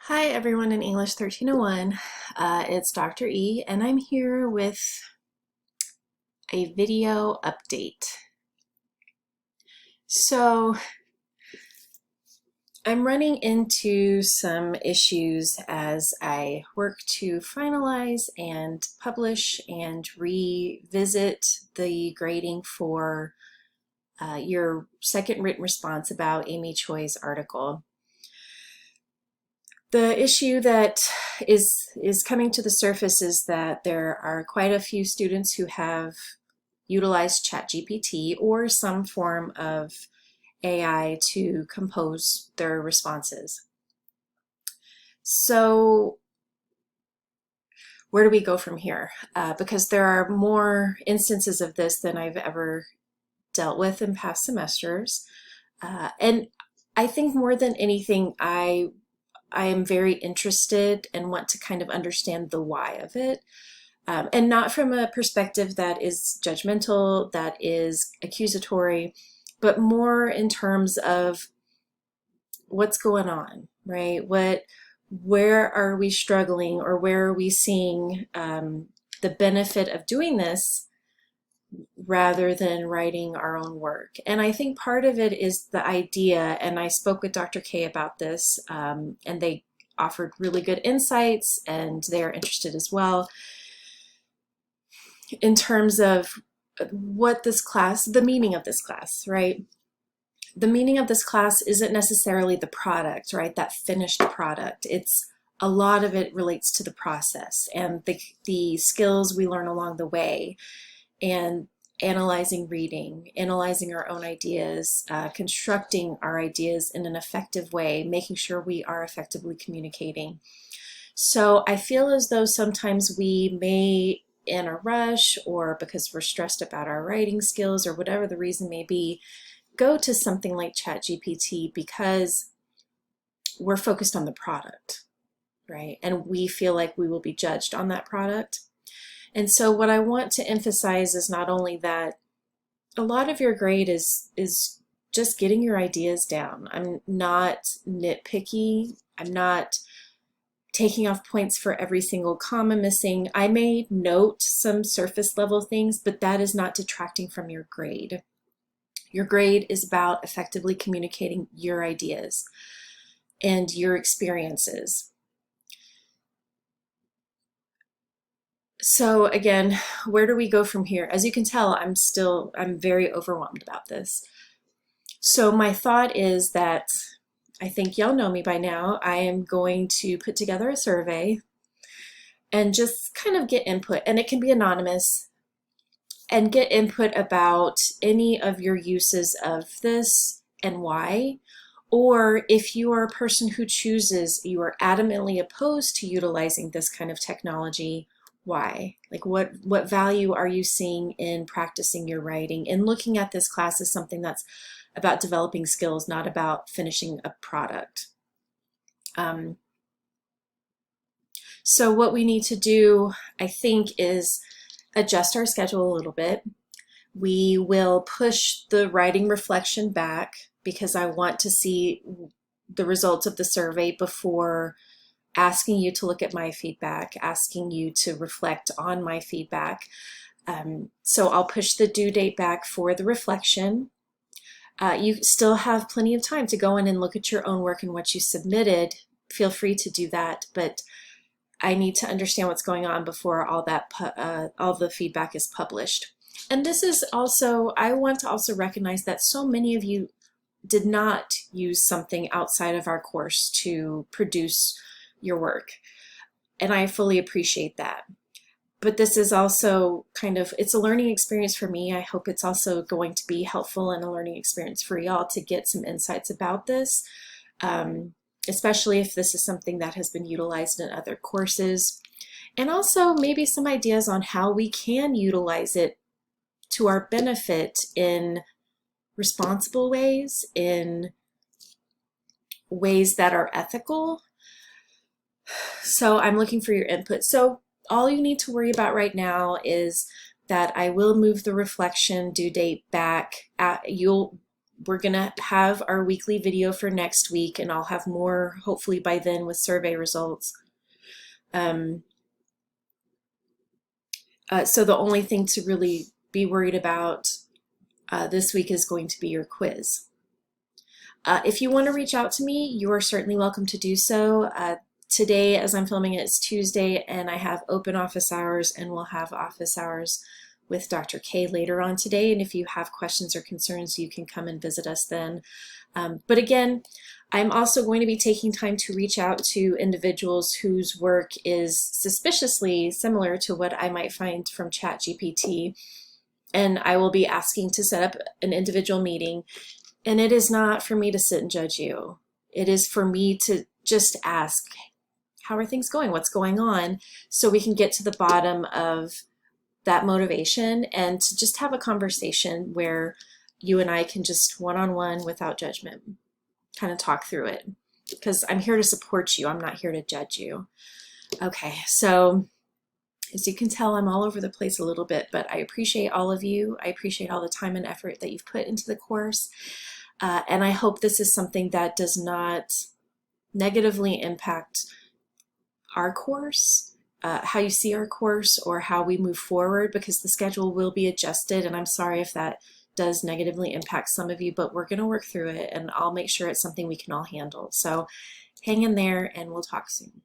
Hi everyone in English 1301. It's Dr. E and I'm here with a video update. So I'm running into some issues as I work to finalize and publish and revisit the grading for your second written response about Amy Choi's article. The issue that is coming to the surface is that there are quite a few students who have utilized ChatGPT or some form of AI to compose their responses. So where do we go from here? Because there are more instances of this than I've ever dealt with in past semesters. And I think more than anything, I am very interested and want to kind of understand the why of it. And not from a perspective that is judgmental, that is accusatory, but more in terms of what's going on, right? Where are we struggling, or where are we seeing the benefit of doing this rather than writing our own work? And I think part of it is the idea, and I spoke with Dr. K about this, and they offered really good insights, and they're interested as well in terms of what this class, the meaning of this class, right? The meaning of this class isn't necessarily the product, right? That finished product. It's a lot of it relates to the process and the skills we learn along the way, and analyzing reading, analyzing our own ideas, constructing our ideas in an effective way, making sure we are effectively communicating. So I feel as though sometimes we may, in a rush or because we're stressed about our writing skills or whatever the reason may be, go to something like ChatGPT because we're focused on the product, right? And we feel like we will be judged on that product. And so what I want to emphasize is not only that a lot of your grade is just getting your ideas down. I'm not nitpicky. I'm not taking off points for every single comma missing. I may note some surface level things, but that is not detracting from your grade. Your grade is about effectively communicating your ideas and your experiences. So again, where do we go from here? As you can tell, I'm very overwhelmed about this. So my thought is that, I think y'all know me by now, I am going to put together a survey and just kind of get input, and it can be anonymous, and get input about any of your uses of this and why. Or if you are a person who chooses, you are adamantly opposed to utilizing this kind of technology, why? Like what value are you seeing in practicing your writing and looking at this class as something that's about developing skills, not about finishing a product? So what we need to do, I think, is adjust our schedule a little bit. We will push the writing reflection back because I want to see the results of the survey before asking you to look at my feedback, asking you to reflect on my feedback. So I'll push the due date back for the reflection. You still have plenty of time to go in and look at your own work and what you submitted. Feel free to do that, but I need to understand what's going on before all the feedback is published. And this is also, I want to also recognize that so many of you did not use something outside of our course to produce your work. And I fully appreciate that. But this is also kind of, it's a learning experience for me. I hope it's also going to be helpful and a learning experience for y'all to get some insights about this, especially if this is something that has been utilized in other courses. And also maybe some ideas on how we can utilize it to our benefit in responsible ways, in ways that are ethical. So I'm looking for your input. So all you need to worry about right now is that I will move the reflection due date back. We're going to have our weekly video for next week, and I'll have more hopefully by then with survey results. So the only thing to really be worried about this week is going to be your quiz. If you want to reach out to me, you are certainly welcome to do so. Today, as I'm filming it, it's Tuesday, and I have open office hours, and we'll have office hours with Dr. K later on today. And if you have questions or concerns, you can come and visit us then. But again, I'm also going to be taking time to reach out to individuals whose work is suspiciously similar to what I might find from ChatGPT. And I will be asking to set up an individual meeting. And it is not for me to sit and judge you. It is for me to just ask, how are things going? What's going on? So we can get to the bottom of that motivation and to just have a conversation where you and I can just one-on-one without judgment kind of talk through it, because I'm here to support you. I'm not here to judge you. Okay, so as you can tell, I'm all over the place a little bit, but I appreciate all of you. I appreciate all the time and effort that you've put into the course. And I hope this is something that does not negatively impact our course, how you see our course, or how we move forward, because the schedule will be adjusted. And I'm sorry if that does negatively impact some of you, but we're going to work through it, and I'll make sure it's something we can all handle. So hang in there, and we'll talk soon.